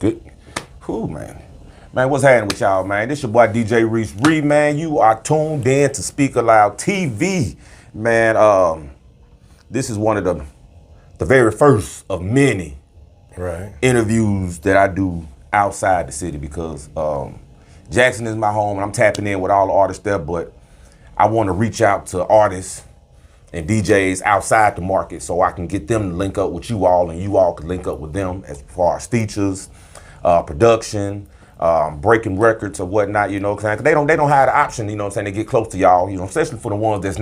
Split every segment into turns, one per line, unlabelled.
Good. Whew, man. Man, what's happening with y'all, man? This your boy DJ Reese Reed, man. You are tuned in to Speak Aloud TV. Man, this is one of the very first of many interviews that I do outside the city because Jackson is my home and I'm tapping in with all the artists there, but I want to reach out to artists and DJs outside the market so I can get them to link up with you all and you all can link up with them as far as features, production, breaking records or whatnot, you know, because they don't have the option, you know what I'm saying, to get close to y'all, you know, especially for the ones that's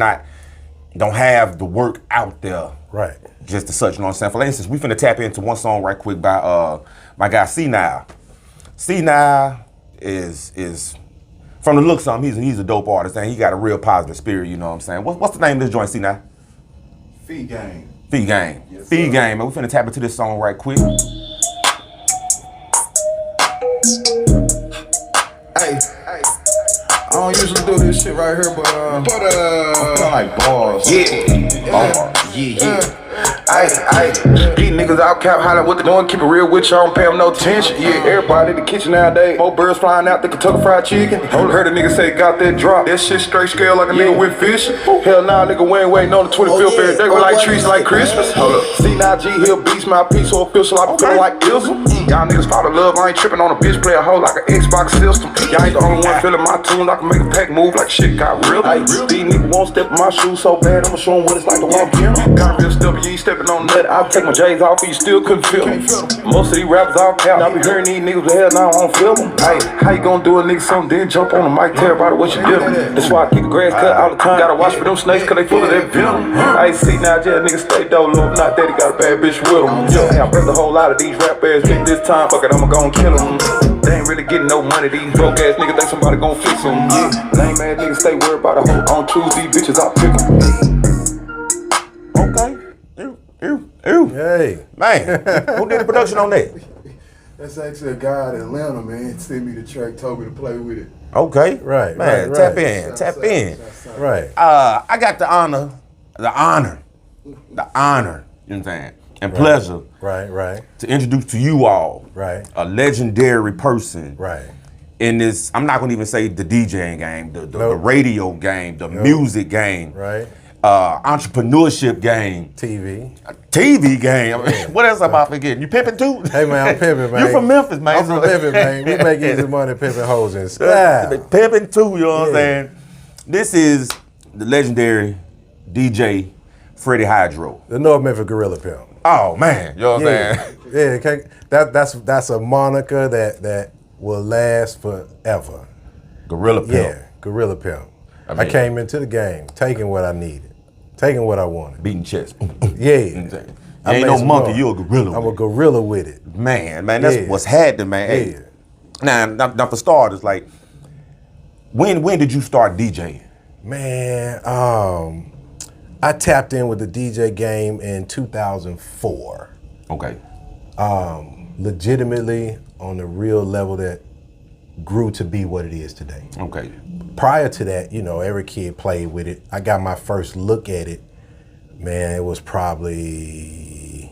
don't have the work out there.
Right.
Just as such, you know what I'm saying? For instance, we finna tap into one song right quick by my guy C9. C9 is from the looks of him, he's a dope artist and he got a real positive spirit, you know what I'm saying? What's the name of this joint, C9?
Feed Game.
Feed Game.
Yes,
Feed Game, man. We finna tap into this song right quick.
Hey, I don't usually do this shit right here, but I'm feeling like bars.
Yeah. Bars.
Yeah. These niggas out cap hollering what they doing, keep it real with you, I don't pay them no attention. Yeah, everybody in the kitchen nowadays, more birds flying out than Kentucky Fried Chicken. Heard a nigga say got that drop, that shit straight scale like a nigga went fishing. Hell nah, nigga waiting on the 25th every day, we like trees like Christmas. Hold up, C9G Hill beats my piece so official, I feel like ism. Y'all niggas fall in love, I ain't tripping on a bitch, play a hoe like an Xbox system. Y'all ain't the only one feeling my tune, I can make a pack move like shit got real. These niggas won't step in my shoes so bad, I'ma show them what it's like to walk in. Got real stuff, you ain't stepping on that. I'll take my J's off and you still couldn't feel them. Most of these rappers all cap. I be hearing these niggas with hell now I don't feel them. Hey, how you gonna do a nigga something then jump on the mic, tell everybody what you did? That's why I keep the grass cut all the time. Gotta watch for them snakes cause they full of that venom. I see now jail niggas stay dolo. If not that, he got a bad bitch with him. Yeah, I bet a whole lot of these rap ass niggas this time. Fuck it, I'ma go and kill them. They ain't really getting no money. These broke ass niggas think somebody gon' fix them. Yeah, lame ass niggas stay worried about a hoe. On Tuesday, bitches I pick them.
Okay. Ew.
Hey.
Man, who did the production on that?
That's actually a guy in Atlanta, man. Sent me the track, told me to play with it.
Okay.
Right.
Man, tap in.
Right.
I got the honor, you know what I'm saying, and pleasure
Right.
to introduce to you all a legendary person in this, I'm not gonna even say the DJing game, the radio game, the music game, entrepreneurship game, TV game. I mean, what else am I forgetting? You pimping too?
Hey man, I'm pimping, man.
You from Memphis, man.
I'm from pimping, man. We make easy money pimping hoes in style.
Pimping too, you know what I'm saying? This is the legendary DJ Freddy Hydro.
The North Memphis Gorilla Pimp.
Oh man, you know what I'm saying?
Yeah, that's a moniker that will last forever.
Gorilla Pimp.
Yeah, Gorilla Pimp. I came into the game taking what I needed, taking what I wanted.
Beating chest.
Yeah.
You ain't no monkey, you a gorilla.
I'm a gorilla with it.
Man, that's what's happening, man. Hey, now for starters, like, when did you start DJing?
Man, I tapped in with the DJ game in 2004.
Okay.
Legitimately on the real level that grew to be what it is today.
Okay.
Prior to that, you know, every kid played with it. I got my first look at it, man, it was probably,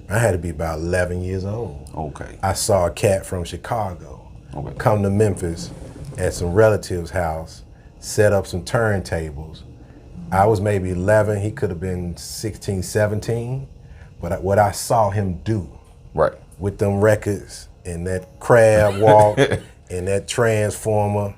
I had to be about 11 years old.
Okay.
I saw a cat from Chicago come to Memphis at some relative's house, set up some turntables. I was maybe 11, he could have been 16, 17, but what I saw him do with them records and that crab walk and that transformer,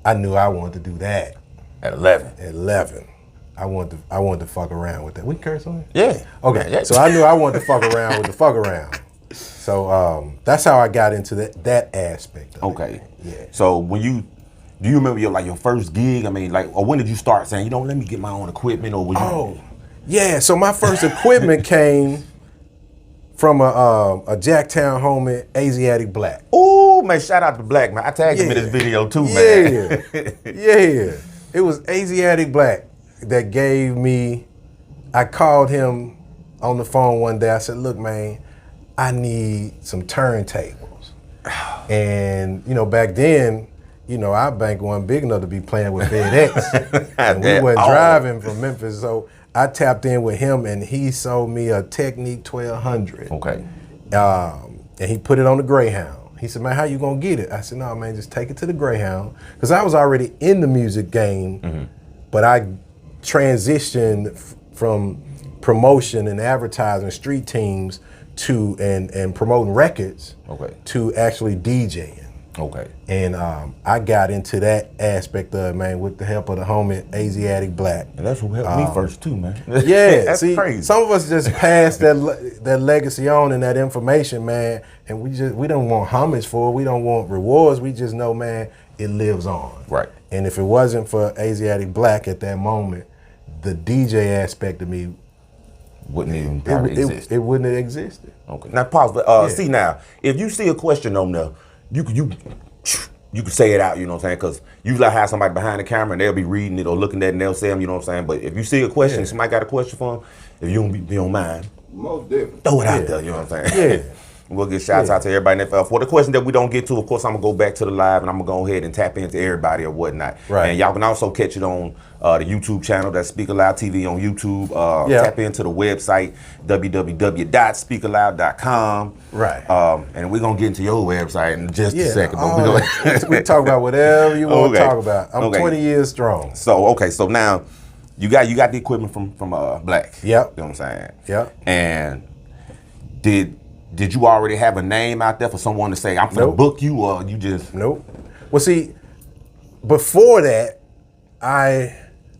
I knew I wanted to do that.
At 11?
At 11. I wanted to fuck around with that. We curse on it?
Yeah.
Okay,
yeah.
So I knew I wanted to fuck around with the fuck around. So that's how I got into that aspect of it. Yeah.
So do you remember your first gig? I mean, or when did you start saying, let me get my own equipment, or was you?
Yeah, so my first equipment came from a Jacktown homie, Asiatic Black.
Oh man, shout out to Black, man. I tagged him in this video too, man.
Yeah. It was Asiatic Black that gave me, I called him on the phone one day. I said, look, man, I need some turntables. And, back then, our bank wasn't big enough to be playing with FedEx. And we went driving from Memphis, so I tapped in with him and he sold me a Technique 1200.
Okay.
and he put it on the Greyhound. He said, man, how you gonna get it? I said, no, man, just take it to the Greyhound. Because I was already in the music game, but I transitioned from promotion and advertising, street teams, to and promoting records to actually DJing.
Okay.
And I got into that aspect of it, man, with the help of the homie Asiatic Black.
And that's who helped me first too, man.
Yeah,
that's
see,
crazy.
some of us just pass that legacy on and that information, man, and we don't want homage for it. We don't want rewards. We just know, man, it lives on.
Right.
And if it wasn't for Asiatic Black at that moment, the DJ aspect of me
wouldn't even probably exist.
It wouldn't have existed.
Okay. Now pause. But see now, if you see a question on there, you can say it out. You know what I'm saying? Because usually I have somebody behind the camera and they'll be reading it or looking at it and they'll say them. You know what I'm saying? But if you see a question, somebody got a question for them, if you don't mind,
Most definitely.
throw it out there. You know what I'm saying?
Yeah.
We'll get shouts out to everybody. And for the question that we don't get to, of course, I'm going to go back to the live and I'm going to go ahead and tap into everybody or whatnot.
Right.
And y'all can also catch it on the YouTube channel. That's Speak Aloud TV on YouTube. Tap into the website, www.speakaloud.com.
Right.
And we're going to get into your website in just a second. But
we talk about whatever you want to talk about. I'm
Okay.
20 years strong.
So now you got the equipment from Black.
Yep.
You know what I'm saying?
Yep.
And did you already have a name out there for someone to say, I'm going to book you, or you just...
Nope. Well, see, before that, I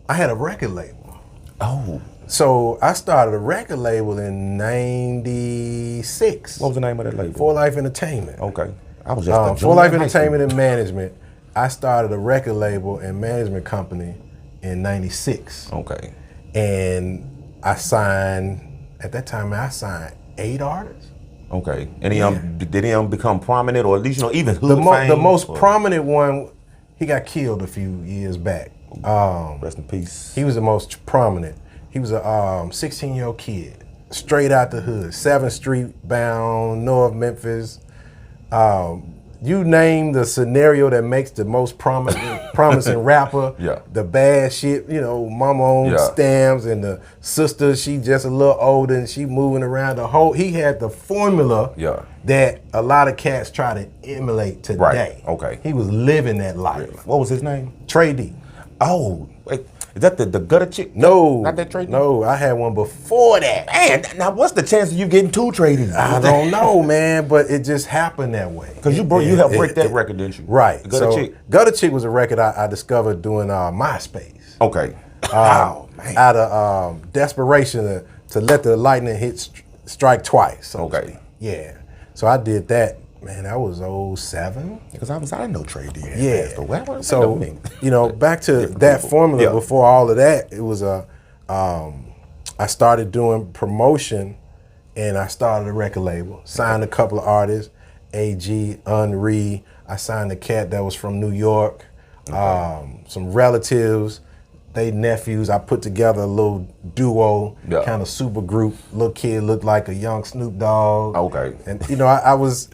had a record label.
Oh.
So I started a record label in '96.
What was the name of that label?
For Life Entertainment.
Okay. I was just
For Life Entertainment and Management. I started a record label and management company in '96.
Okay.
And I signed, at that time, I signed 8 artists.
Okay. And did he become prominent, or at least, even hood
The most prominent one, he got killed a few years back.
Rest in peace.
He was the most prominent. He was a 16-year-old kid, straight out the hood, 7th Street bound, North Memphis. You name the scenario that makes the most promising rapper, the bad shit, mama on stamps, and the sister, she just a little older and she moving around he had the formula that a lot of cats try to emulate today.
Right. Okay.
He was living that life.
What was his name?
Trey D.
Oh, wait. Is that the gutter chick?
No.
Not that Trey D?
No, I had one before that.
Man, now what's the chance of you getting 2 Trey Ds?
I don't know, man, but it just happened that way.
Because you helped break that record, didn't you?
Right.
Gutter Chick.
Gutter Chick was a record I discovered doing MySpace.
Okay. Oh, man.
Out of desperation to let the lightning strike twice.
Okay.
Yeah. So I did that. Man, that was 07.
Because I didn't know Trey D.
Yeah.
So,
back to that formula. Before all of that, it was I started doing promotion, and I started a record label. Signed a couple of artists, AG, Unri. I signed a cat that was from New York. Some relatives, they nephews. I put together a little duo, kind of super group. Little kid looked like a young Snoop Dogg.
Okay.
And I was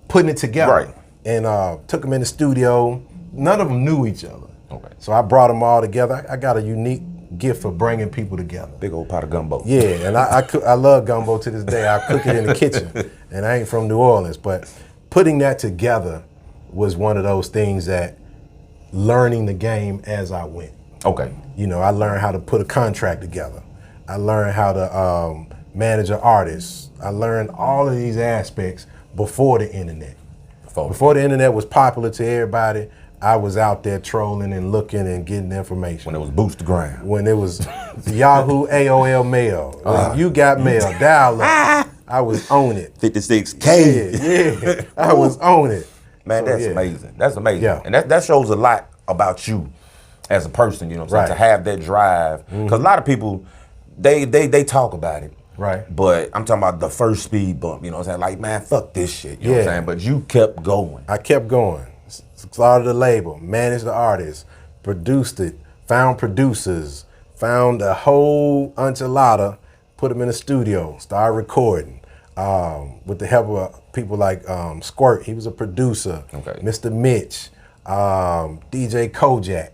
putting it together.
Right.
And took them in the studio. None of them knew each other.
Okay.
So I brought them all together. I got a unique gift for bringing people together.
Big old pot of gumbo.
Yeah, and I love gumbo to this day. I cook it in the kitchen, and I ain't from New Orleans, but putting that together was one of those things that learning the game as I went.
Okay.
I learned how to put a contract together. I learned how to manage an artist. I learned all of these aspects before the internet. Before the internet was popular to everybody, I was out there trolling and looking and getting information.
When it was Boostagram.
When it was Yahoo, AOL mail. When you got mail, dial up. I was on it.
56K.
Yeah. I was on it.
Man, that's amazing. That's amazing.
Yeah.
And that shows a lot about you as a person, to have that drive. Because a lot of people, they talk about it.
Right.
But I'm talking about the first speed bump, like, man, fuck this shit. You know what I'm saying? But you kept going.
I kept going. Started a label, managed the artists, produced it, found producers, found a whole enchilada, put them in the studio, started recording. With the help of people like Squirt, he was a producer.
Okay.
Mr. Mitch, DJ Kojak,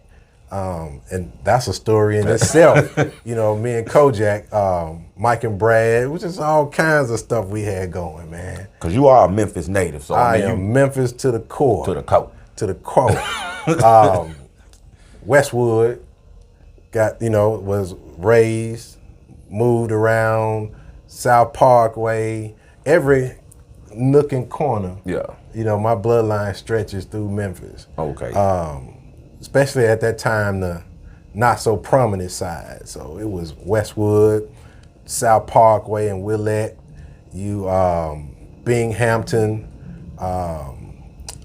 And that's a story in itself. You know, me and Kojak, Mike and Brad, which is all kinds of stuff we had going, man.
Because you are a Memphis native, so
I am Memphis to the core.
to the coat.
To the core. Westwood was raised, moved around, South Parkway, every nook and corner.
Yeah.
You know, my bloodline stretches through Memphis.
Okay.
Especially at that time, the not so prominent side. So it was Westwood, South Parkway and Willette, Binghamton,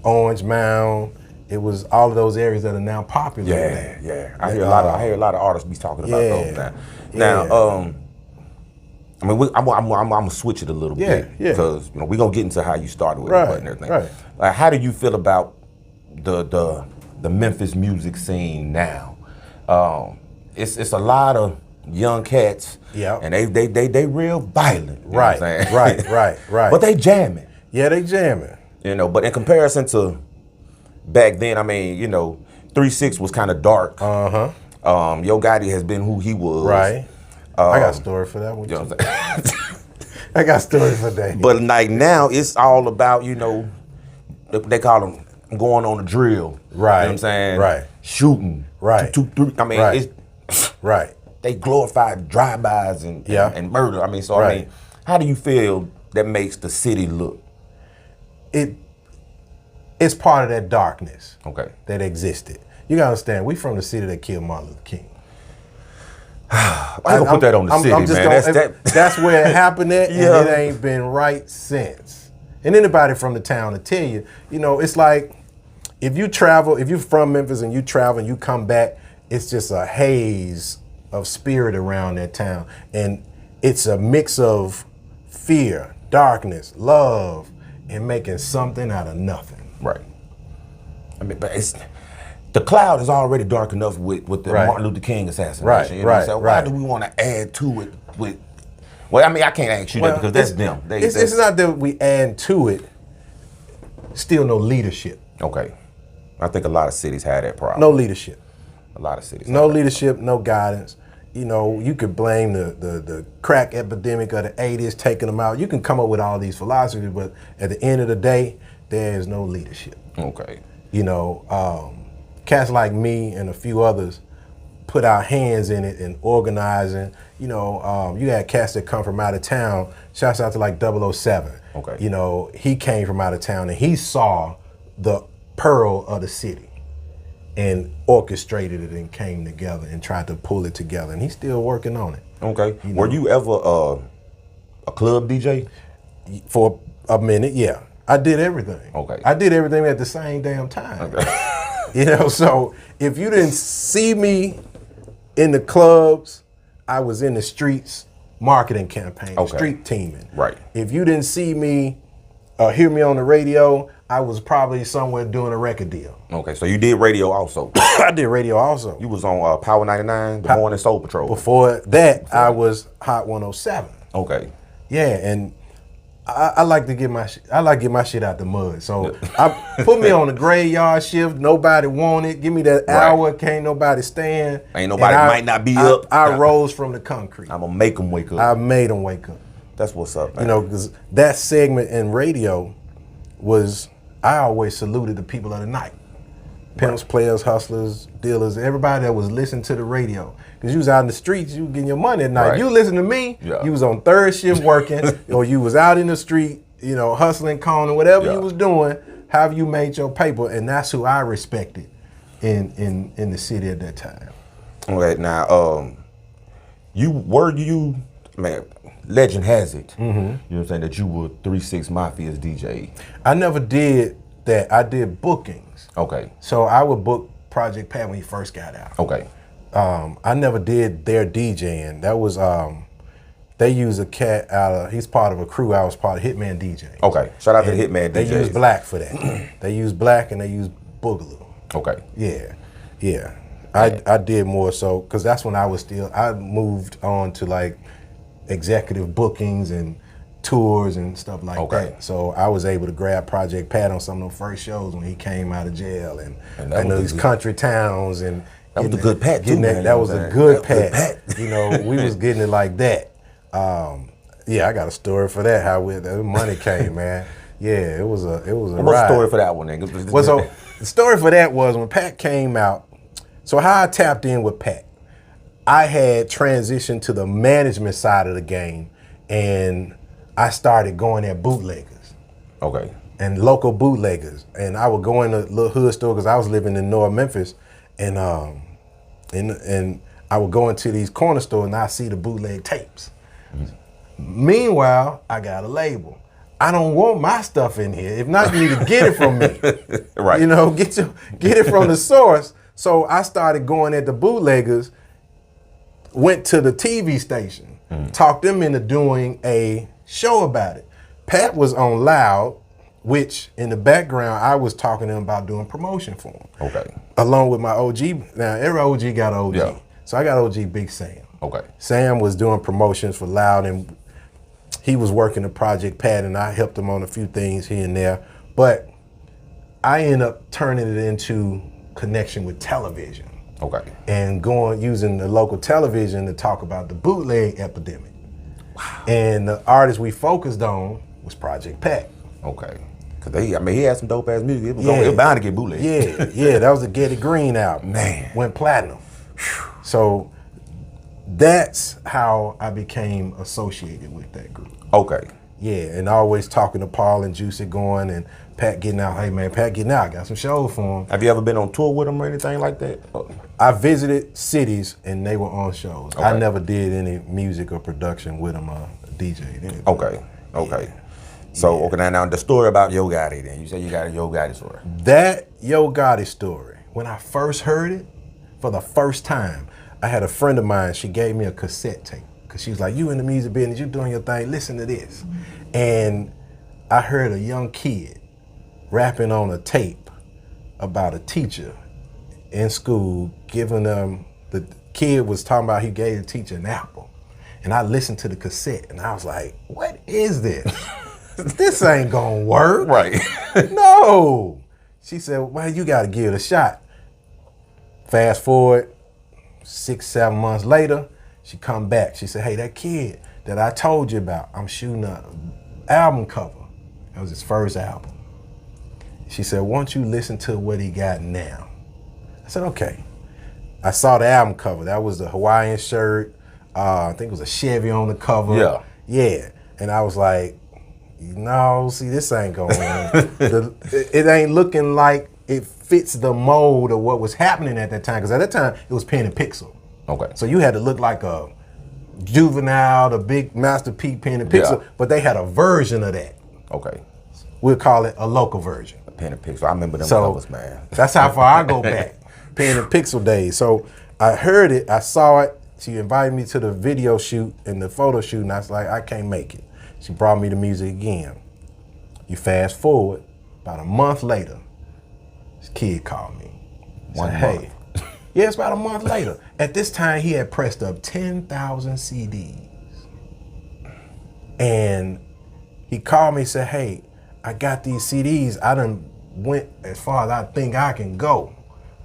Orange Mound. It was all of those areas that are now popular.
Yeah. I hear a lot of artists be talking about those now. Now, I mean, I'm gonna switch it a little bit because we're gonna get into how you started with it and everything.
Right.
Like, how do you feel about the Memphis music scene now? It's a lot of young cats, and they real violent. You know what I'm saying?
Right.
But they jamming.
Yeah, they jamming.
You know, but in comparison to back then, I mean, 3-6 was kind of dark. Yo Gotti has been who he was.
Right. I got a story for that one.
You know what I'm saying?
I got a story for that.
But like now, it's all about, they call them going on a drill.
Right.
You know what I'm saying?
Right.
Shooting.
Right.
2, 3. I mean, it's
right.
They glorify drive-bys and murder. I mean, so I mean, how do you feel that makes the city look?
It's part of that darkness.
Okay.
That existed. You gotta understand, we from the city that killed Martin Luther King.
I'm gonna put that on the city, man.
That's where it happened at, and it ain't been right since. And anybody from the town to tell you, it's like if you're from Memphis and you travel and you come back, it's just a haze of spirit around that town. And it's a mix of fear, darkness, love, and making something out of nothing.
Right. I mean, but the cloud is already dark enough with the Martin Luther King assassination. So why do we want to add to it with? Well, I mean, I can't ask you that because that's them.
It's not that we add to it. Still no leadership.
Okay. I think a lot of cities had that problem.
No leadership.
A lot of cities.
No leadership, no guidance. You could blame the crack epidemic of the 80s taking them out. You can come up with all these philosophies, but at the end of the day, there is no leadership.
Okay.
Cats like me and a few others put our hands in it and organizing. You had cats that come from out of town. Shouts out to like 007.
Okay.
He came from out of town and he saw the pearl of the city and orchestrated it and came together and tried to pull it together. And he's still working on it.
Okay. Were you ever a club DJ?
For a minute, yeah. I did everything.
Okay.
I did everything at the same damn time.
Okay.
So if you didn't see me in the clubs, I was in the streets marketing campaign, street teaming.
Right.
If you didn't see me, hear me on the radio, I was probably somewhere doing a record deal.
Okay, so you did radio also.
I did radio also.
You was on Power 99, the Morning Soul Patrol.
Before that, I was Hot 107.
Okay.
Yeah, and I like to get my shit out the mud. So I put me on a graveyard shift. Nobody want it. Give me that hour. Can't nobody stand.
Ain't nobody might not be up.
I rose from the concrete.
I'm gonna make them wake up.
I made them wake up.
That's what's up, man.
Because that segment in radio was, I always saluted the people of the night. Pimps, players, hustlers, dealers, everybody that was listening to the radio. Because you was out in the streets, you getting your money at night. You listen to me, you was on third shift working, or you was out in the street, hustling, calling, whatever you was doing, however you made your paper, and that's who I respected in the city at that time.
Okay, now, legend has it, you know what I'm saying, that you were 3-6 Mafia's DJ.
I never did that. I did bookings.
Okay.
So I would book Project Pat when he first got out.
Okay.
I never did their DJing. That was, they use a cat he's part of a crew. I was part of Hitman DJ.
Okay. Shout out to Hitman DJ.
They use Black for that. They use Black and they use Boogaloo.
Okay.
Yeah. I did more so, because that's when I moved on to like executive bookings and tours and stuff like that. So I was able to grab Project Pat on some of the first shows when he came out of jail and those country towns and
That was a good pat too, man.
That was a good
That
pat.
was a good pat.
You know, we was getting it like that. Yeah, I got a story for that. How the money came, man. Yeah, it was a
What's
ride.
the story for that one, then?
Well, so the story for that was when Pat came out. So how I tapped in with Pat, I had transitioned to the management side of the game, and I started going at bootleggers.
Okay.
And local bootleggers, and I would go in a little hood store because I was living in North Memphis, and I would go into these corner stores and I see the bootleg tapes. Meanwhile, I got a label. I don't want my stuff in here. If not, you need to get it from me.
Right.
You know, get it from the source. So I started going at the bootleggers, went to the TV station, talked them into doing a show about it. Pat was on Loud, which in the background, I was talking to him about doing promotion for him.
Okay.
Along with my OG. Now, every OG got an OG.
Yeah.
So I got OG Big Sam.
Okay.
Sam was doing promotions for Loud, and he was working the Project Pat, and I helped him on a few things here and there. But I ended up turning it into connection with television.
Okay.
And using the local television to talk about the bootleg epidemic. Wow. And the artist we focused on was Project Pat.
Okay. Cause he had some dope ass music. It was bound to get bootleg.
Yeah, that was the Get It Green album.
Man.
Went platinum. So that's how I became associated with that group.
Okay.
Yeah, and always talking to Paul and Juicy going and Pat getting out. Hey man, Pat getting out. I got some shows for him.
Have you ever been on tour with him or anything like that?
I visited cities and they were on shows.
Okay.
I never did any music or production with them, DJ. Anything.
Okay.
Yeah.
So now the story about Yo Gotti. Then you say you got a Yo Gotti story.
That Yo Gotti story. When I first heard it, for the first time, I had a friend of mine. She gave me a cassette tape because she was like, "You in the music business? You doing your thing? Listen to this." And I heard a young kid rapping on a tape about a teacher in school giving them. The kid was talking about he gave the teacher an apple, and I listened to the cassette and I was like, "What is this?" This ain't gonna work.
Right.
No. She said, well, you gotta give it a shot. Fast forward 6-7 months later, she come back. She said, hey, that kid that I told you about, I'm shooting an album cover. That was his first album. She said, won't you listen to what he got now? I said, okay. I saw the album cover. That was the Hawaiian shirt. I think it was a Chevy on the cover.
Yeah.
Yeah. And I was like, no, see, this ain't going on. It ain't looking like it fits the mold of what was happening at that time. Because at that time, it was pen and pixel.
Okay.
So you had to look like a Juvenile, the big Master P pen and pixel, but they had a version of that.
Okay.
We'll call it a local version.
A pen and pixel. I remember them
So
covers, man.
that's how far I go back. Pen and pixel days. So I heard it, I saw it. She invited me to the video shoot and the photo shoot, and I was like, I can't make it. She brought me the music again. You fast forward, about a month later, this kid called me.
One
Said,
month.
hey. Yeah, it's about a month later. At this time, he had pressed up 10,000 CDs. And he called me and said, hey, I got these CDs. I done went as far as I think I can go.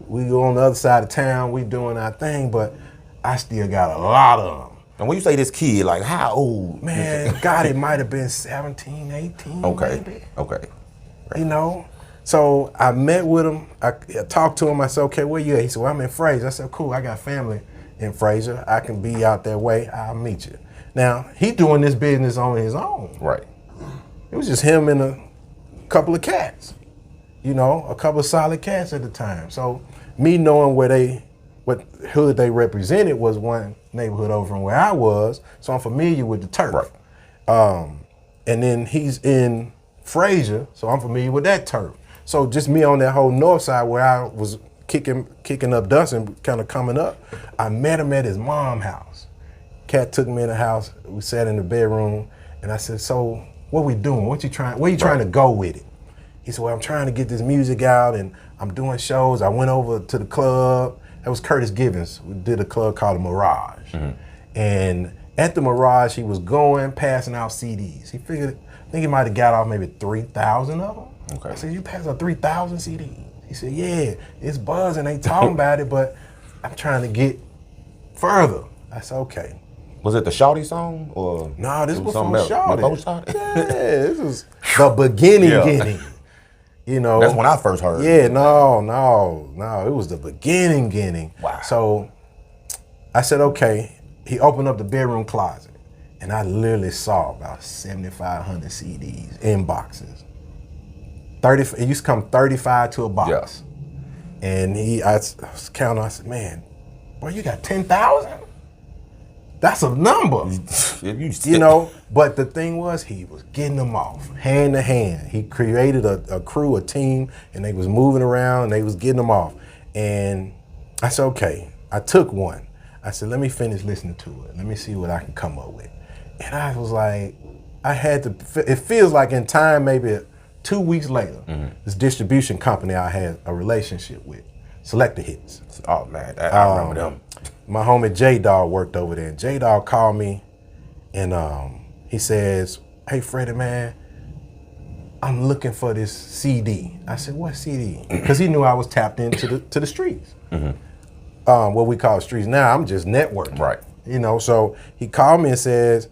We go on the other side of town, we doing our thing, but I still got a lot of them.
And when you say this kid, like how old?
Man, God, it might have been 17, 18,
Okay.
maybe.
Okay.
You know? So I met with him. I talked to him. I said, okay, where you at? He said, well, I'm in Fraser. I said, cool, I got family in Fraser. I can be out that way. I'll meet you. Now, he doing this business on his own.
Right.
It was just him and a couple of cats. You know, a couple of solid cats at the time. So me knowing what hood they represented was one neighborhood over from where I was, so I'm familiar with the turf.
Right.
And then he's in Fraser, so I'm familiar with that turf. So just me on that whole north side where I was kicking up dust and kind of coming up, I met him at his mom's house. Cat took me in the house, we sat in the bedroom, and I said, so what we doing? Where you trying to go with it? He said, well, I'm trying to get this music out and I'm doing shows. I went over to the club. That was Curtis Givens. We did a club called the Mirage. Mm-hmm. And at the Mirage, he was passing out CDs. He figured, I think he might have got off maybe 3,000 of them.
Okay.
I said, you passed out 3,000 CDs? He said, yeah, it's buzzing. They talking about it, but I'm trying to get further. I said, okay.
Was it the Shawty song or?
No, this was
something
before
else?
Shawty.
Before Shawty?
Yeah, this was the beginning. You know.
That's when I first heard.
Yeah, no. It was the beginning.
Wow.
So I said, okay. He opened up the bedroom closet, and I literally saw about 7,500 CDs in boxes. It used to come 35 to a box.
Yeah.
And I was counting. I said, man, boy, you got 10,000? That's a number. You know, but the thing was, he was getting them off hand to hand. He created a crew, a team, and they was moving around and they was getting them off. And I said, okay, I took one. I said, let me finish listening to it. Let me see what I can come up with. And I was like, it feels like in time, maybe 2 weeks later, this distribution company I had a relationship with, Selector Hits.
Oh man, I remember them.
My homie J-Dog worked over there, and J-Dog called me, and he says, hey, Freddy, man, I'm looking for this CD. I said, what CD? Because he knew I was tapped into the streets. What we call streets now, I'm just networking.
Right.
You know, so he called me and says,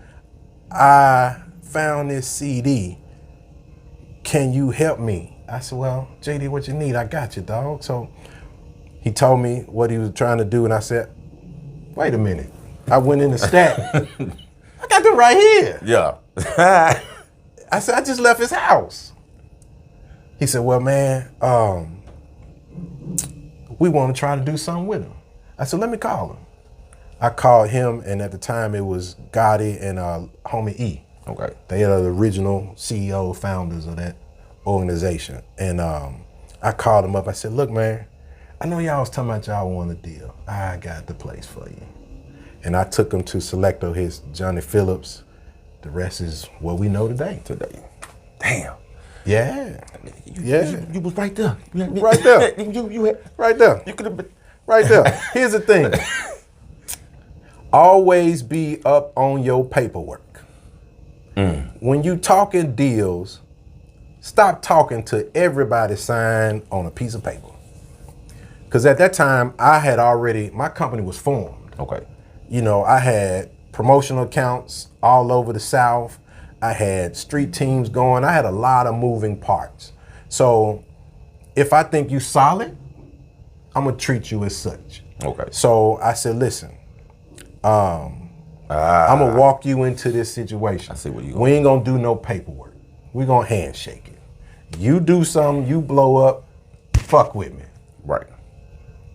I found this CD. Can you help me? I said, well, JD, what you need? I got you, dog. So he told me what he was trying to do, and I said, wait a minute. I went in the stack. I got them right here.
Yeah.
I said, I just left his house. He said, well, man, we want to try to do something with him. I said, let me call him. I called him, and at the time it was Gotti and homie E.
Okay.
They are the original CEO founders of that organization. And I called him up. I said, look, man, I know y'all was talking about y'all want a deal. I got the place for you. And I took him to Selecto, his Johnny Phillips. The rest is what we know today.
Damn.
Yeah.
You was right there.
Right there.
you
right there.
You could have been
right there. Here's the thing. Always be up on your paperwork. When you talking deals, stop talking to everybody signed on a piece of paper. Because at that time, my company was formed.
Okay.
You know, I had promotional accounts all over the South. I had street teams going. I had a lot of moving parts. So if I think you solid, I'm gonna treat you as such.
Okay.
So I said, listen, I'm gonna walk you into this situation.
I see what you
We ain't gonna do no paperwork. We gonna handshake it. You do something, you blow up, fuck with me.
Right.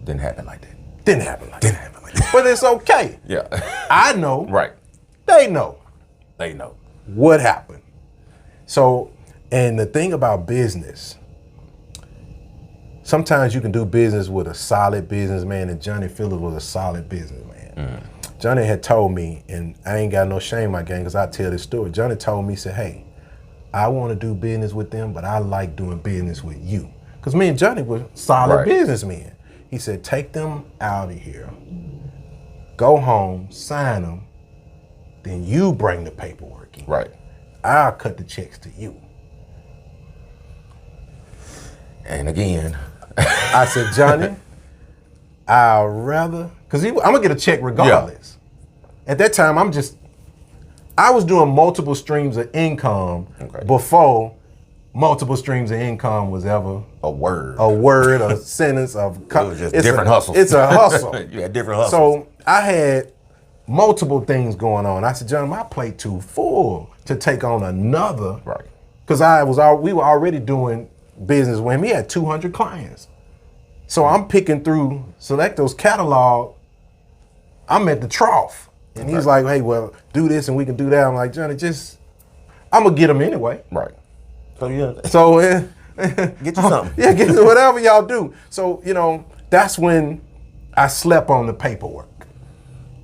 Didn't happen like that.
Didn't happen like that. But it's okay.
Yeah.
I know.
Right.
They know
They know.
what happened. So, and the thing about business, sometimes you can do business with a solid businessman, and Johnny Phillips was a solid businessman. Johnny had told me, and I ain't got no shame in my game because I tell this story. Johnny told me, he said, hey, I want to do business with them, but I like doing business with you. Because me and Johnny were solid businessmen. He said, take them out of here, go home, sign them, then you bring the paperwork in.
Right.
I'll cut the checks to you.
And again,
I said, Johnny, I'd rather, because I'm going to get a check regardless. Yeah. At that time, I was doing multiple streams of income before multiple streams of income was ever
a word,
a sentence of.
It was just different hustles.
It's a hustle.
You had different hustles.
So I had multiple things going on. I said, John, my plate too full to take on another.
Right.
Because we were already doing business with him. He had 200 clients. So I'm picking through Selecto's catalog. I'm at the trough. And he's like, hey, well, do this and we can do that. I'm like, Johnny, I'm going to get him anyway.
Right. So, yeah.
So,
get you something.
Yeah, get whatever y'all do. So, you know, that's when I slept on the paperwork.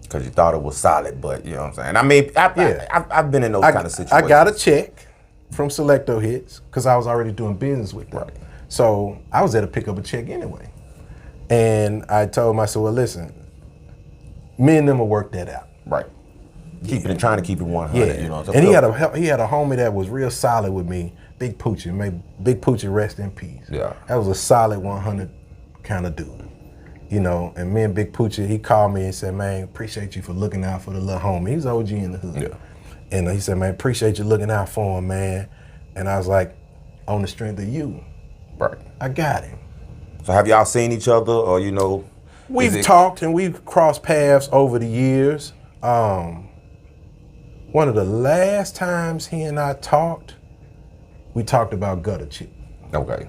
Because you thought it was solid, but you know what I'm saying? I mean, I've been in those kind of situations.
I got a check from Selecto Hits because I was already doing business with them. Right. So I was there to pick up a check anyway. And I told him, I said, well, listen, me and them will work that out.
Right. Trying to keep it 100.
Yeah.
You know. So
and he had a homie that was real solid with me, Big Poochie. May Big Poochie rest in peace.
Yeah.
That was a solid 100 kind of dude. you know, and me and Big Poochie, he called me and said, man, appreciate you for looking out for the little homie. He's OG in the hood.
Yeah.
And he said, man, appreciate you looking out for him, man. And I was like, on the strength of you,
Right.
I got him.
So have y'all seen each other, or you know?
We've talked and we've crossed paths over the years. One of the last times he and I talked, we talked about Gutter Chip.
Okay.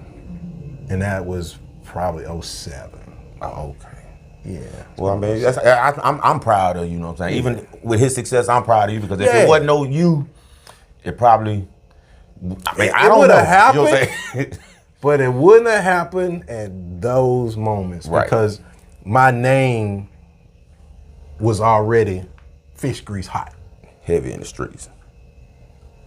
And that was probably 07.
Oh, okay.
Yeah.
Well, I mean, I'm proud of you, know what I'm saying?
Yeah.
Even with his success, I'm proud of you, because if
Yeah.
it wasn't no you, it probably, I mean, I
It
don't
would
know.
have
You know what I'm
happened.
saying?
But it wouldn't have happened at those moments,
Right.
because my name was already fish grease hot.
Heavy in the streets.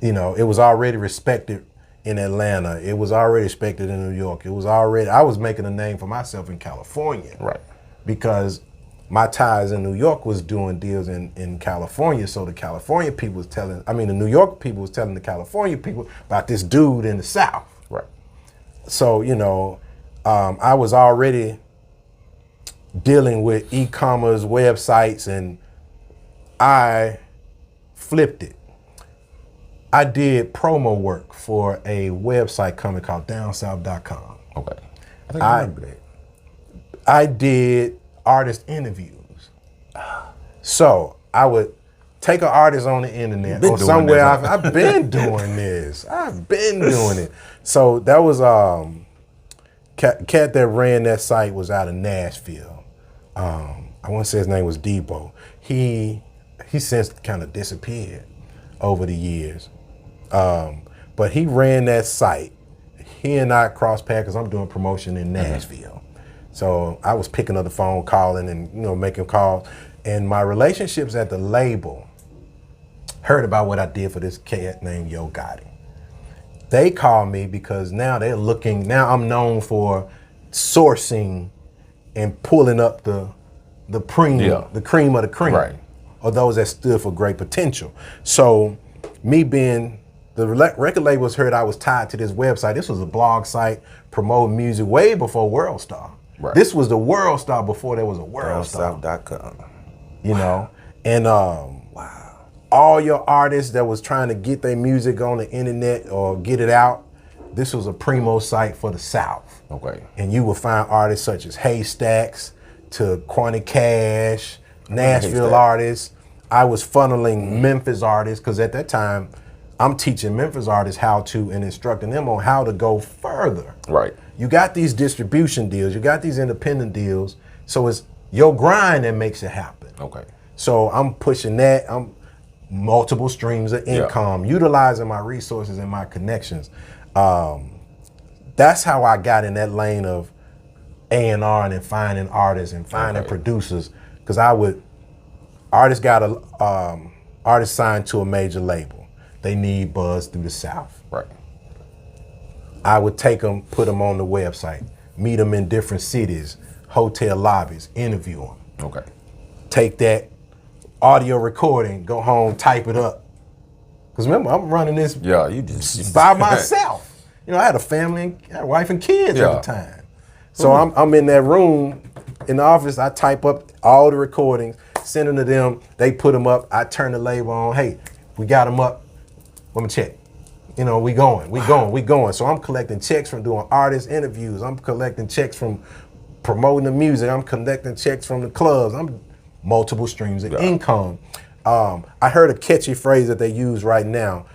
You know, it was already respected in Atlanta. It was already respected in New York. I was making a name for myself in California.
Right.
Because my ties in New York was doing deals in California. So the California people the New York people was telling the California people about this dude in the South.
Right.
So, you know, I was already dealing with e-commerce websites, and I flipped it. I did promo work for a website company called downsouth.com.
Okay. I think I remember that.
I did artist interviews. So I would take an artist on the internet or somewhere. I've been doing this. I've been doing it. So that was cat that ran that site was out of Nashville. I want to say his name was Debo. He since kind of disappeared over the years. But he ran that site. He and I crossed paths because I'm doing promotion in Nashville. So I was picking up the phone, calling, and making calls. And my relationships at the label heard about what I did for this cat named Yo Gotti. They called me because now they're looking. Now I'm known for sourcing and pulling up the premium, the cream of the cream,
Right.
or those that stood for great potential. So me being the record labels heard I was tied to this website. This was a blog site promoting music way before World Star.
Right.
This was the World Star before there was a World Star.
Downsouth.com.
And all your artists that was trying to get their music on the internet or get it out, this was a primo site for the South.
Okay.
And you would find artists such as Haystacks to Quanti Cash, Nashville
Haystack.
artists. I was funneling Memphis artists because at that time, I'm teaching Memphis artists how to and instructing them on how to go further.
Right.
You got these distribution deals, you got these independent deals, so it's your grind that makes it happen.
Okay.
So I'm pushing that. I'm multiple streams of income, utilizing my resources and my connections. That's how I got in that lane of A&R and then finding artists and finding producers. Because artists signed to a major label. They need buzz through the South.
Right.
I would take them, put them on the website, meet them in different cities, hotel lobbies, interview them.
Okay.
Take that audio recording, go home, type it up. Because remember, I'm running this
You just
by myself. I had a family, had a wife and kids at the time. So I'm in that room in the office. I type up all the recordings, send them to them. They put them up. I turn the label on. Hey, we got them up. Let me check. We going. So I'm collecting checks from doing artist interviews. I'm collecting checks from promoting the music. I'm collecting checks from the clubs. I'm multiple streams of income. I heard a catchy phrase that they use right now.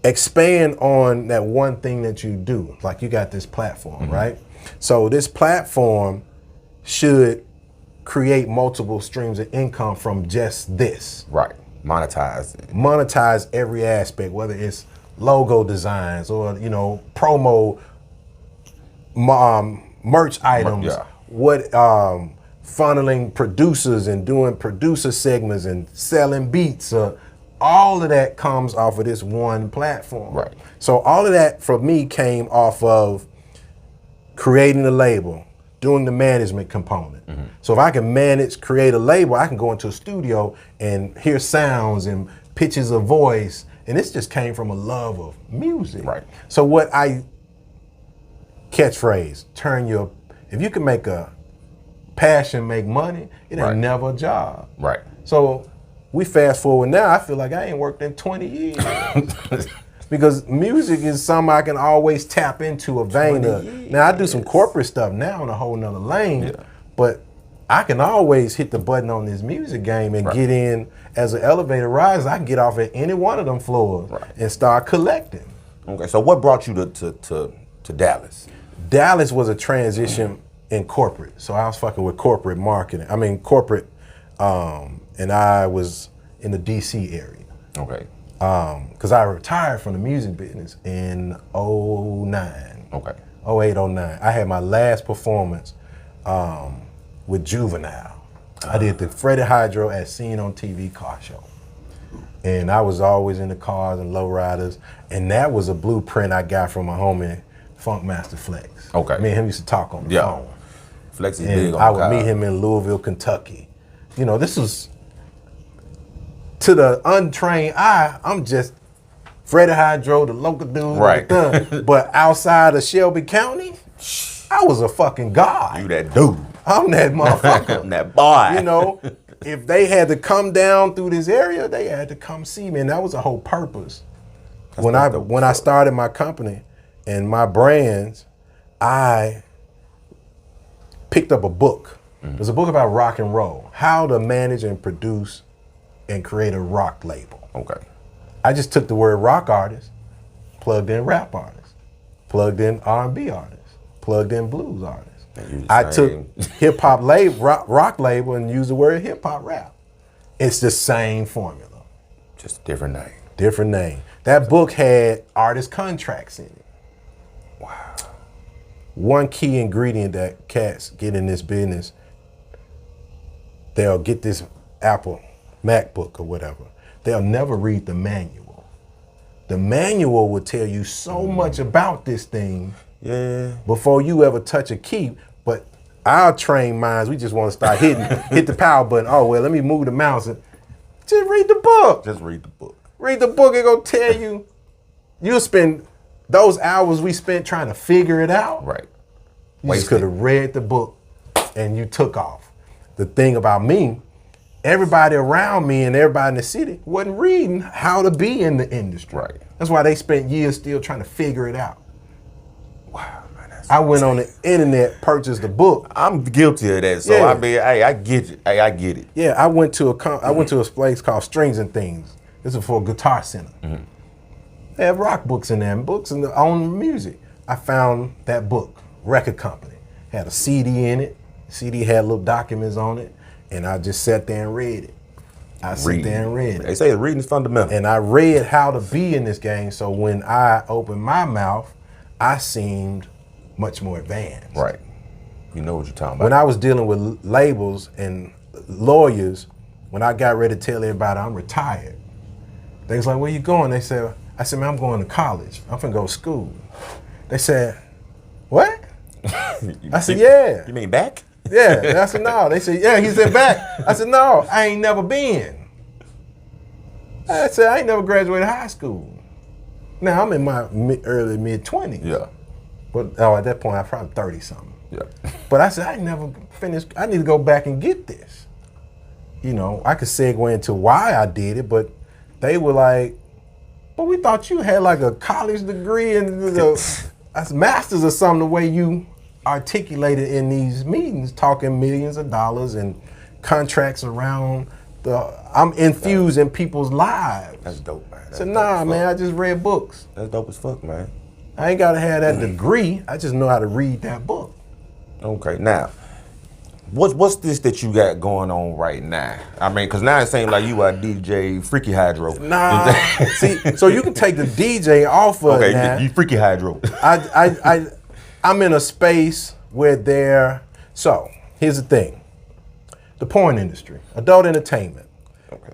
Expand on that one thing that you do. Like you got this platform, right? So this platform should create multiple streams of income from just this.
Right. Monetize it.
Monetize every aspect, whether it's logo designs or, promo merch items. Funneling producers and doing producer segments and selling beats. All of that comes off of this one platform.
Right.
So all of that for me came off of creating the label, doing the management component. So if I can create a label, I can go into a studio and hear sounds and pitches of voice. And this just came from a love of music.
Right.
So catchphrase, if you can make a passion make money, it ain't
Right.
never a job.
Right.
So we fast forward now, I feel like I ain't worked in 20 years. Because music is something I can always tap into a vein of. Now I do some corporate stuff now in a whole nother lane, but I can always hit the button on this music game and get in as an elevator riser. I can get off at any one of them floors and start collecting.
Okay, so what brought you to Dallas?
Dallas was a transition in corporate. So I was fucking with corporate marketing. I mean corporate, and I was in the DC area.
Okay.
Because I retired from the music business in 09.
Okay.
08, 09. I had my last performance with Juvenile. I did the Freddy Hydro at Seen on TV car show. And I was always in the cars and lowriders. And that was a blueprint I got from my homie, Funkmaster Flex.
Okay.
Me and him used to talk on the phone.
Flex is
And
big on
I
the
would
car.
meet him in Louisville, Kentucky. You know, this was, to the untrained eye, I'm just Freddy Hydro, the local dude.
Right.
But outside of Shelby County, I was a fucking god.
You that dude.
I'm that motherfucker.
I'm that boy.
You know, if they had to come down through this area, they had to come see me. And that was the whole purpose. When I started my company and my brands, I picked up a book. There's a book about rock and roll, how to manage and produce and create a rock label.
Okay.
I just took the word rock artist, plugged in rap artist, plugged in R&B artist, plugged in blues artist. I took hip hop label, rock label, and used the word hip hop rap. It's the same formula.
Just a different name.
Different name. That book had artist contracts in it.
Wow.
One key ingredient that cats get in this business, they'll get this Apple MacBook or whatever. They'll never read the manual. The manual will tell you so much about this thing before you ever touch a key. But our trained minds, we just want to start hit the power button. Oh, well, let me move the mouse. And just read the book.
Just read the book.
Read the book, it's gonna tell you. You'll spend those hours we spent trying to figure it out.
Right.
You just could have read the book and you took off. The thing about me, everybody around me and everybody in the city wasn't reading how to be in the industry.
Right.
That's why they spent years still trying to figure it out.
Wow, man.
I went on the internet, purchased a book.
I'm guilty of that. So
Yeah.
I mean, hey, I get it. Hey, I get it.
Yeah, I went to a place called Strings and Things. This is for Guitar Center. They have rock books in there and books on music. I found that book, record company. Had a CD in it. CD had little documents on it. And I just sat there and read it. I sat there and read
They
it.
say reading is fundamental.
And I read how to be in this game. So when I opened my mouth, I seemed much more advanced.
Right. You know what you're talking about.
When I was dealing with labels and lawyers, when I got ready to tell everybody I'm retired, they was like, where you going? I said, man, I'm going to college. I'm finna go to school. They said, what? I said, yeah.
You mean back?
Yeah. I said, no. They said, yeah. He said, back. I said, no, I ain't never been. I said, I ain't never graduated high school. Now, I'm in my early, mid-20s.
Yeah.
But at that point, I'm probably 30-something.
Yeah.
But I said, I ain't never finished. I need to go back and get this. You know, I could segue into why I did it, but they were like, but we thought you had like a college degree and a master's or something, the way you articulated in these meetings, talking millions of dollars and contracts around I'm infused in people's lives.
That's dope, man.
I said, nah, man, I just read books.
That's dope as fuck, man.
I ain't gotta have that degree. I just know how to read that book.
Okay, now, what's this that you got going on right now? I mean, because now it seems like you are DJ Freaky Hydro.
Nah, see, so you can take the DJ off of it now.
Okay, you Freaky Hydro.
I'm in a space where so here's the thing. The porn industry, adult entertainment.
Okay.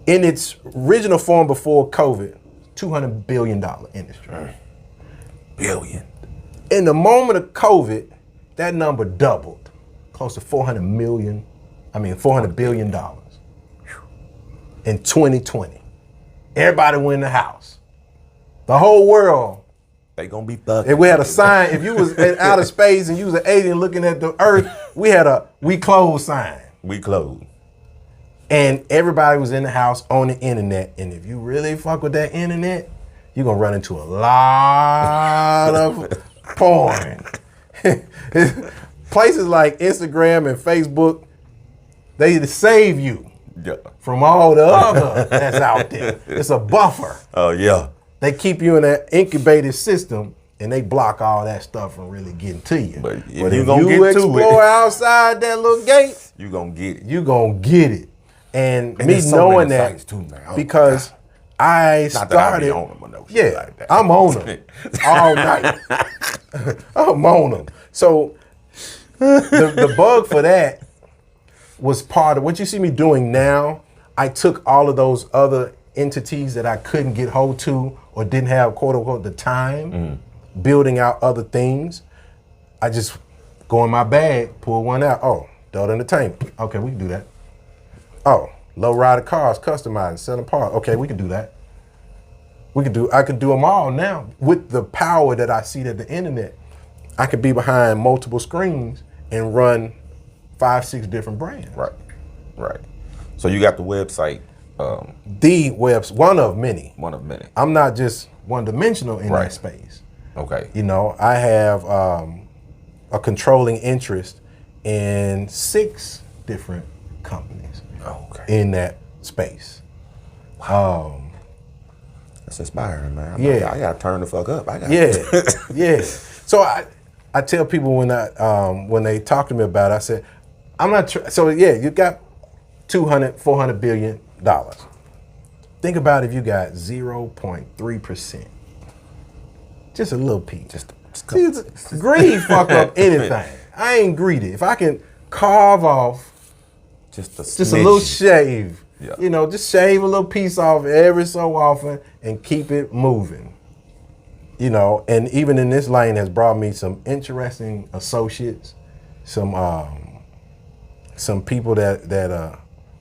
In its original form before COVID, $200 billion industry.
Billion.
In the moment of COVID, that number doubled, close to $400 billion in 2020. Everybody went in the house. The whole world
They gonna be thugging.
If we had a sign, if you was in outer space and you was an alien looking at the Earth, we had a "we close" sign.
We close.
And everybody was in the house on the internet. And if you really fuck with that internet, you're gonna run into a lot of porn. Places like Instagram and Facebook, they save you from all the other that's out there. It's a buffer.
Oh yeah.
They keep you in that incubated system and they block all that stuff from really getting to you.
But if
if
you gonna get to
explore
it,
outside that little gate,
you gonna get it.
you gonna get it. And me
there's so
knowing
many
that
sites too, man. Oh,
because I
Not that I be
started,
on them or no shit like that.
I'm on them all night. I'm on them. So the bug for that was part of what you see me doing now. I took all of those other entities that I couldn't get hold to or didn't have quote unquote the time building out other things. I just go in my bag, pull one out. Oh, adult entertainment. Okay, we can do that. Oh, low rider cars, customizing, selling parts. Okay, we can do that. I can do them all now with the power that I see that the internet. I could be behind multiple screens and run 5-6 different brands.
Right. So you got the website.
The webs, one of many.
One of many.
I'm not just one-dimensional in that space.
Okay.
You know, I have a controlling interest in 6 different companies in that space.
That's inspiring, man.
Yeah.
I gotta turn the fuck up.
Yeah. So I tell people when they talk to me about it, I said, I'm not. So yeah, you got $400 billion. Think about if you got 0.3%, just a little piece. Greed fuck up anything. I ain't greedy. If I can carve off just a little shave, you know, just shave a little piece off every so often and keep it moving. You know, and even in this lane has brought me some interesting associates, some people that are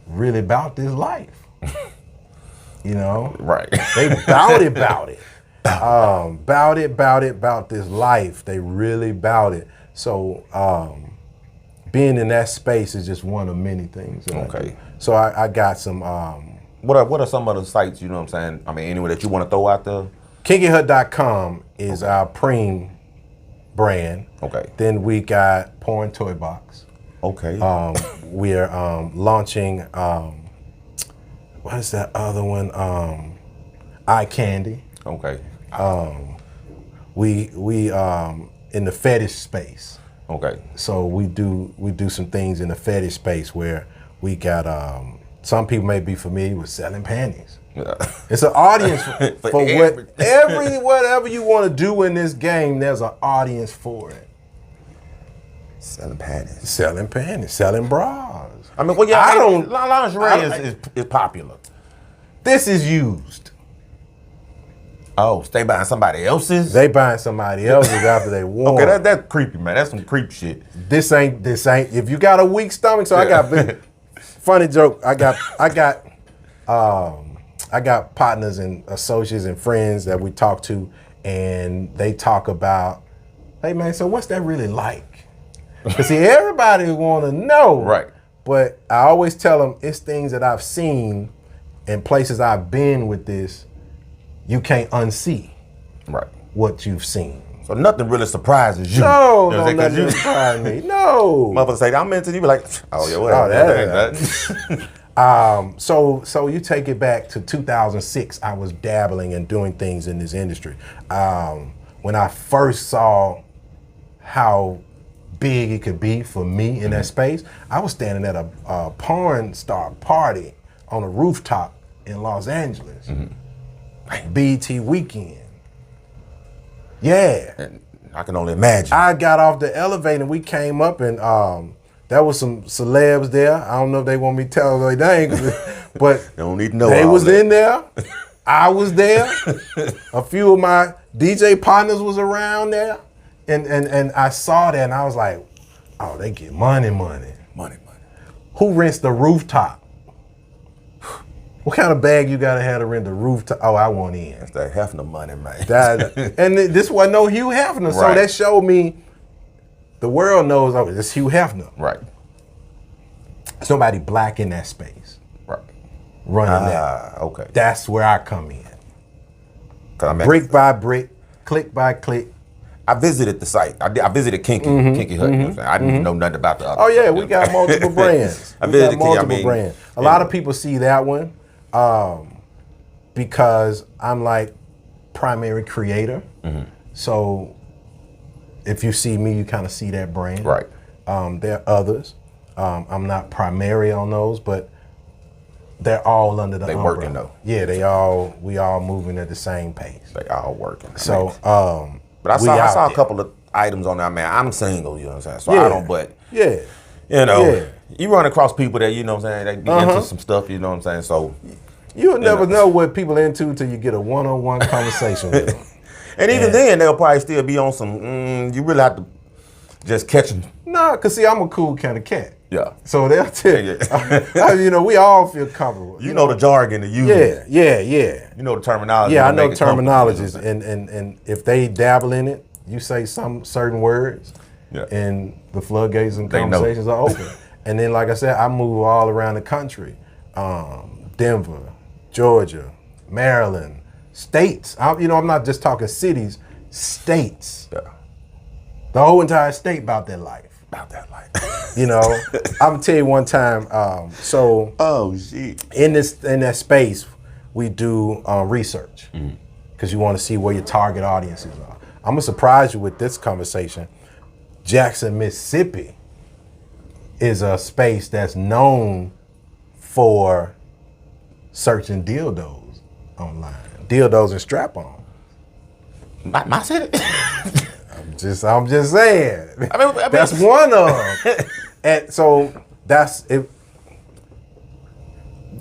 really about this life. You know?
Right.
They bout it. About this life. They really bout it. So being in that space is just one of many things.
Okay.
So I got some
what are some of the sites, you know what I'm saying? I mean, anywhere that you want to throw out there?
KinkyHut.com is our preem brand.
Okay.
Then we got Porn Toy Box.
Okay.
We're launching what is that other one? Eye Candy.
Okay.
We in the fetish space.
Okay.
So we do some things in the fetish space where we got some people may be familiar with selling panties.
Yeah.
It's an audience for whatever you want to do in this game. There's an audience for it.
Selling panties.
Selling bras.
I mean, well, yeah, lingerie is popular.
This is used.
Oh, stay buying somebody else's?
They buying somebody else's after they won.
Okay, that's creepy, man. That's some creep shit.
This ain't. If you got a weak stomach, so I got funny joke. I got partners and associates and friends that we talk to, and they talk about, hey man, so what's that really like? Because see, everybody want to know.
Right.
But I always tell them it's things that I've seen and places I've been with this. You can't unsee what you've seen.
So nothing really surprises you.
No, nothing surprises me. No.
Motherfucker say, I'm into you, be like, oh yeah, whatever.
So you take it back to 2006, I was dabbling and doing things in this industry. When I first saw how big it could be for me in that space, I was standing at a porn star party on a rooftop in Los Angeles. BET weekend. Yeah.
And I can only imagine.
I got off the elevator and we came up and there was some celebs there. I don't know if they want me to tell their name, but
they don't need to know.
They was in there. I was there. A few of my DJ partners was around there. And I saw that and I was like, oh, they get money.
Money.
Who rents the rooftop? What kind of bag you gotta have to rent the roof to? Oh, I want in.
That's that Hefner money, man.
And this wasn't no Hugh Hefner, so
Right.
that showed me the world knows it's Hugh Hefner.
Right.
There's nobody black in that space
Right.
running that.
Okay.
That's where I come in.
'Cause I mean,
Brick by brick, click by click.
I visited the site. I visited Kinky Hut. You know what I'm saying? I didn't know nothing about the other.
Oh yeah, we got multiple brands.
I
We
visited
got
Kinky,
multiple brands. A lot of people see that one because I'm like primary creator. So if you see me, you kind of see that brand.
Right.
There are others. I'm not primary on those, but they're all under the umbrella.
working, though.
Yeah, we all moving at the same pace.
They all working.
So,
but I
we
saw
out
a
there.
couple of items on there, man. I'm single, you know what I'm saying? So
Yeah.
I don't, but
Yeah.
you know,
Yeah.
you run across people that, you know what I'm saying, they be into some stuff, you know what I'm saying? So,
You'll never know what people are into till you get a one-on-one conversation with them.
and even then, they'll probably still be on some, you really have to just catch them.
Nah, cause see, I'm a cool kind of cat.
Yeah.
So they'll tell you know, we all feel comfortable.
You know the jargon to use.
Yeah.
You know the terminology.
Yeah, I
to
know
make it comfortable,
terminologies,
you know what I'm saying?
and if they dabble in it, you say some certain words,
Yeah.
and the floodgates and
They know.
conversations are open. And then, like I said, I move all around the country, Denver, Georgia, Maryland, states. I'm not just talking cities, states.
Yeah.
The whole entire state about their life.
About that life.
You know, I'm gonna tell you one time. So
Oh, shit.
in that space, we do research because you want to see where your target audiences are. I'm gonna surprise you with this conversation. Jackson, Mississippi, is a space that's known for searching dildos online, dildos and strap-on.
My city.
I'm just saying.
I mean,
That's one of them. And so that's it.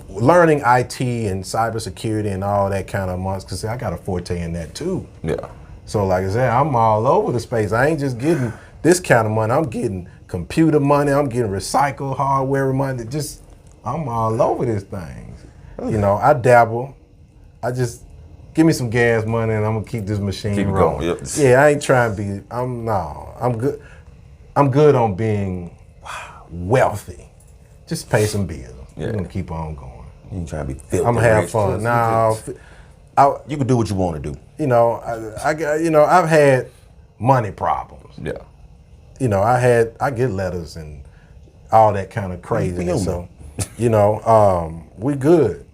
Learning IT and cybersecurity and all that kind of months, because I got a forte in that too.
Yeah.
So like I said, I'm all over the space. I ain't just getting this kind of money. I'm getting computer money. I'm getting recycled hardware money. I'm all over this thing. You know, I dabble. I just give me some gas money and I'm gonna keep this machine
Keep it
rolling.
going, yep.
Yeah, I ain't trying to be. I'm good. I'm good on being wealthy. Just pay some bills.
Yeah.
We're gonna keep on going.
You ain't trying to be filthy.
I'm gonna have
rich,
fun.
just-
Now,
you can do what you want to do.
you know, I've had money problems.
Yeah.
You know, I get letters and all that kind of craziness. So, you know, we good.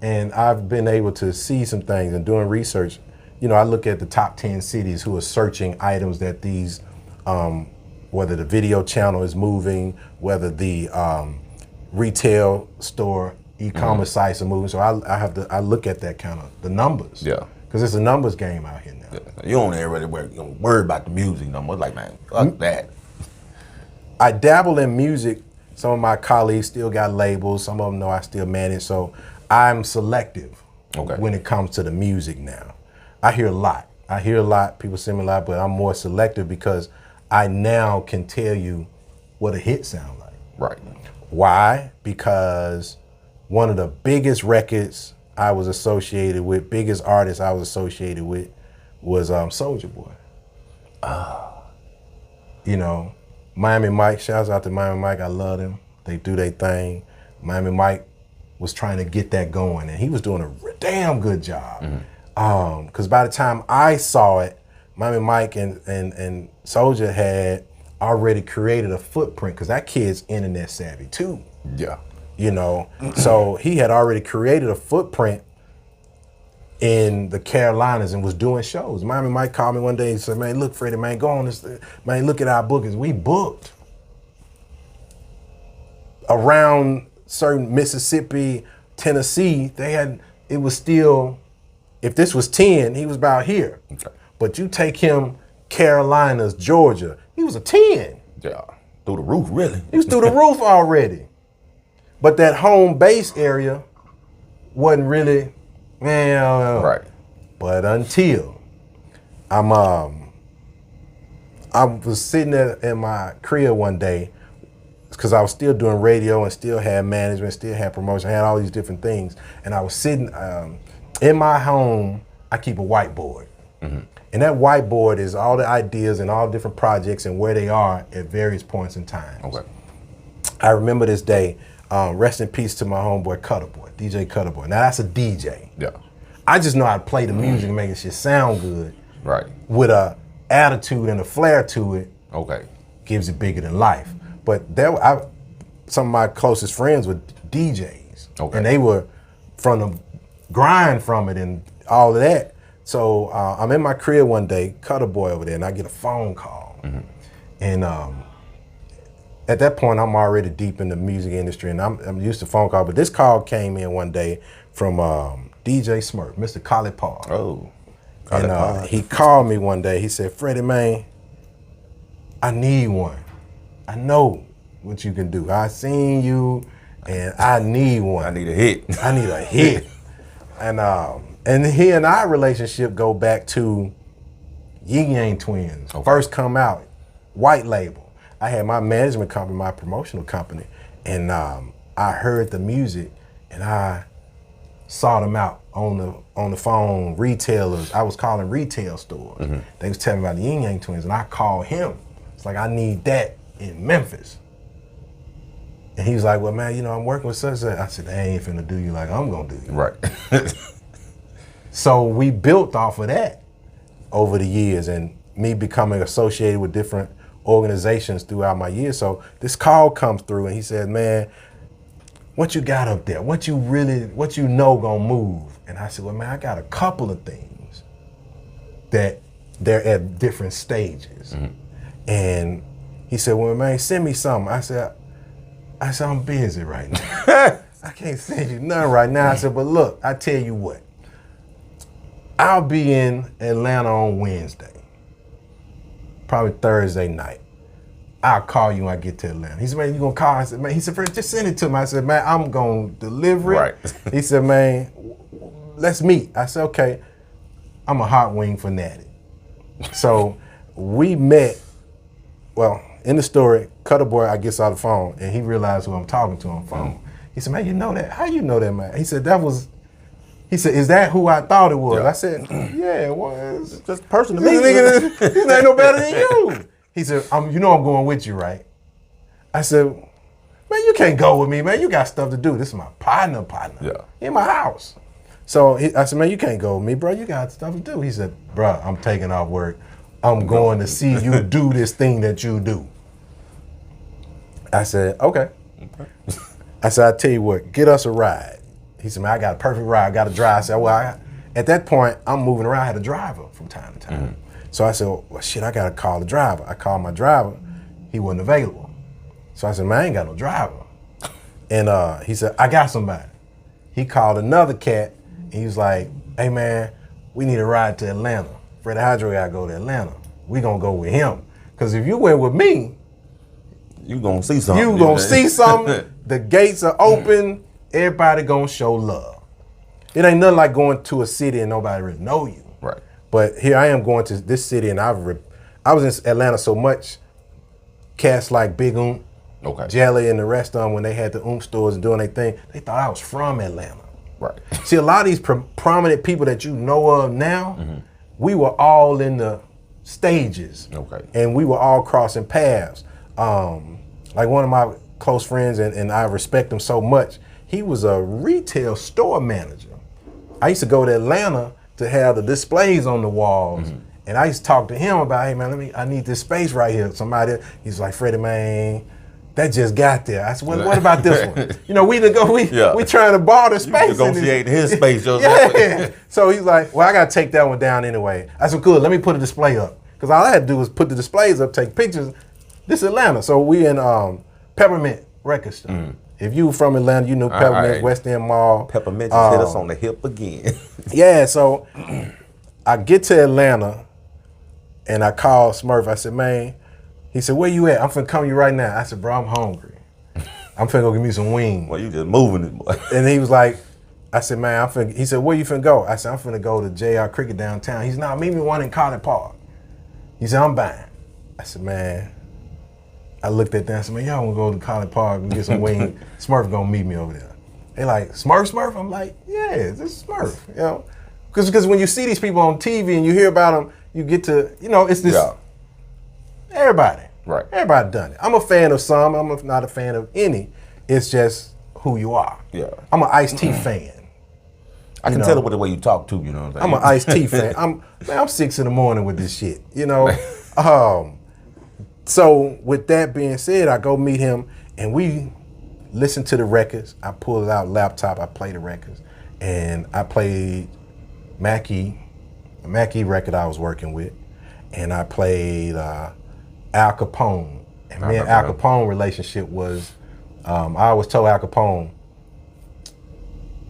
And I've been able to see some things and doing research. You know, I look at the top 10 cities who are searching items that these, whether the video channel is moving, whether the retail store, e-commerce sites are moving. So I look at that kind of the numbers.
Yeah.
Because it's a numbers game out here now.
You don't ever really worry about the music no more. Like, man, fuck that.
I dabble in music. Some of my colleagues still got labels. Some of them know I still manage. So I'm selective when it comes to the music now. I hear a lot. People send me a lot, but I'm more selective because I now can tell you what a hit sounds like.
Right.
Why? Because one of the biggest records I was associated with, biggest artists I was associated with was Soulja Boy. You know, Miami Mike, shouts out to Miami Mike, I love them. They do their thing. Miami Mike was trying to get that going and he was doing a damn good job. Because by the time I saw it, Miami Mike and Soulja had already created a footprint because that kid's internet savvy too.
Yeah.
You know, so he had already created a footprint in the Carolinas and was doing shows. Miami Mike called me one day and said, man, look, Freddie, man, go on this, man, look at our bookings. We booked around certain Mississippi, Tennessee. It was still, if this was 10, he was about here.
Okay.
But you take him Carolinas, Georgia, he was a 10.
Yeah. Through the roof, really.
He was through the roof already. But that home base area wasn't really,
Right.
But until I was sitting there in my crib one day, because I was still doing radio and still had management, still had promotion, had all these different things. And I was sitting in my home, I keep a whiteboard. And that whiteboard is all the ideas and all the different projects and where they are at various points in time.
Okay.
I remember this day, rest in peace to my homeboy Cutterboy, DJ Cutterboy. Now that's a DJ.
Yeah.
I just know how to play the music and make it shit sound good.
Right.
With a attitude and a flair to it.
Okay.
Gives it bigger than life. But some of my closest friends were DJs.
Okay.
And they were from the grind from it and all of that. So I'm in my crib one day, Cutterboy over there, and I get a phone call. And at that point, I'm already deep in the music industry, and I'm used to phone calls. But this call came in one day from DJ Smurf, Mr. Collie Paul.
Oh.
And he called me one day. He said, Freddie, man, I need one. I know what you can do. I seen you, and I need one.
I need a hit.
I need a hit. And he and our relationship go back to Yin Yang Twins.
Okay.
First come out, white label. I had my management company, my promotional company, and I heard the music, and I sought them out on the phone, retailers. I was calling retail stores. They was telling me about the Yin Yang Twins, and I called him. It's like, I need that in Memphis. And he was like, well, man, you know, I'm working with such and such. I said, they ain't finna do you like I'm gonna do you.
Right.
So we built off of that over the years, and me becoming associated with different organizations throughout my years. So this call comes through, and he said, man, what you got up there? What you know gonna move? And I said, well, man, I got a couple of things that they're at different stages. And he said, well, man, send me something. I said, I'm busy right now. I can't send you nothing right now. I said, but look, I tell you what, I'll be in Atlanta on Wednesday, probably Thursday night. I'll call you when I get to Atlanta. He said, man, you gonna call? I said, man, he said, Fred, just send it to me. I said, man, I'm gonna deliver it.
Right.
He said, man, let's meet. I said, okay, I'm a hot wing fanatic. So we met, well, in the story, Cutterboy, I gets out the phone, and he realized who I'm talking to on the phone. He said, man, you know that? How you know that, man? He said, he said, is that who I thought it was?
Yeah.
I said, yeah, it was.
Just a person to
This
me.
nigga this ain't no better than you. He said, you know I'm going with you, right? I said, man, you can't go with me, man. You got stuff to do. This is my partner.
Yeah.
In my house. So I said, man, you can't go with me, bro. You got stuff to do. He said, bro, I'm taking off work. I'm going to see you do this thing that you do. I said, okay. I said, I'll tell you what, get us a ride. He said, man, I got a perfect ride. I got to drive. I said, well, at that point, I'm moving around. I had a driver from time to time. So I said, well, shit, I got to call the driver. I called my driver. He wasn't available. So I said, man, I ain't got no driver. And he said, I got somebody. He called another cat, and he was like, hey, man, we need a ride to Atlanta. Freddy Hydro got to go to Atlanta. We going to go with him. Because if you went with me,
You gonna see something.
you going to see something. The gates are open. Everybody going to show love. It ain't nothing like going to a city and nobody really know you.
Right.
But here I am going to this city, and I was in Atlanta so much, cats like Big
Okay.
Jelly, and the rest of them, when they had the stores and doing their thing, they thought I was from Atlanta.
Right.
See, a lot of these prominent people that you know of now, we were all in the stages.
Okay.
And we were all crossing paths. Like one of my close friends, and I respect him so much, he was a retail store manager. I used to go to Atlanta to have the displays on the walls. And I used to talk to him about, hey man, I need this space right here. Somebody, he's like, Freddie, man, that just got there. I said, what about this one? You know, we trying to borrow the space.
Negotiate his space yourself.
Yeah. So he's like, well, I got to take that one down anyway. I said, good, let me put a display up. Because all I had to do was put the displays up, take pictures. This is Atlanta. So we in Peppermint Record Store. If you from Atlanta, you know Peppermint,
right.
West End Mall.
Peppermint just hit us on the hip again.
Yeah, so I get to Atlanta, and I call Smurf. I said, man, he said, where you at? I'm finna come to you right now. I said, bro, I'm hungry. I'm finna go get me some wings.
Well, you just moving it, boy.
And he was like, I said, man, he said, where you finna go? I said, I'm finna go to JR Cricket downtown. He said, nah, meet me one in College Park. He said, I'm buying. I said, man, I looked at them and said, man, y'all want to go to College Park and get some wings? Smurf gonna meet me over there. They like, Smurf? I'm like, yeah, this is Smurf, you know? Because when you see these people on TV and you hear about them, you get to, you know, it's this, everybody.
Right.
Everybody done it. I'm a fan of some, I'm not a fan of any. It's just who you are.
Yeah.
I'm an Ice-T fan.
I can tell it with the way you talk too, you know what I'm saying?
I'm an Ice-T fan. I'm 6 in the morning with this shit, you know? So with that being said, I go meet him and we listen to the records. I pull it out laptop, I play the records. And I played Mackie record I was working with. And I played Al Capone. And me and Al Capone relationship was, I always told Al Capone,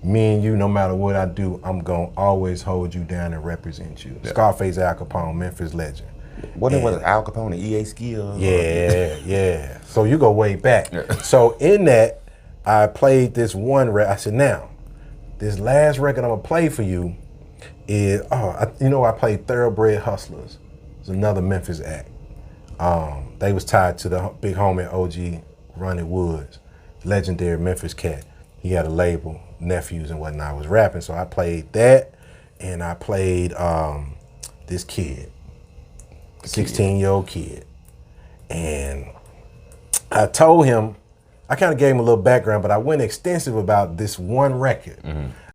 me and you, no matter what I do, I'm gonna always hold you down and represent you. Yeah. Scarface Al Capone, Memphis legend.
What was it, Al Capone and EA Skills?
Yeah. So you go way back.
Yeah.
So in that, I played this one record. I said, now, this last record I'm gonna play for you is, I played Thoroughbred Hustlers. It's another Memphis act. They was tied to the big homie OG Ronnie Woods, legendary Memphis cat. He had a label, nephews and whatnot. I was rapping, so I played that, and I played this kid, 16-year-old kid. And I told him, I kind of gave him a little background, but I went extensive about this one record.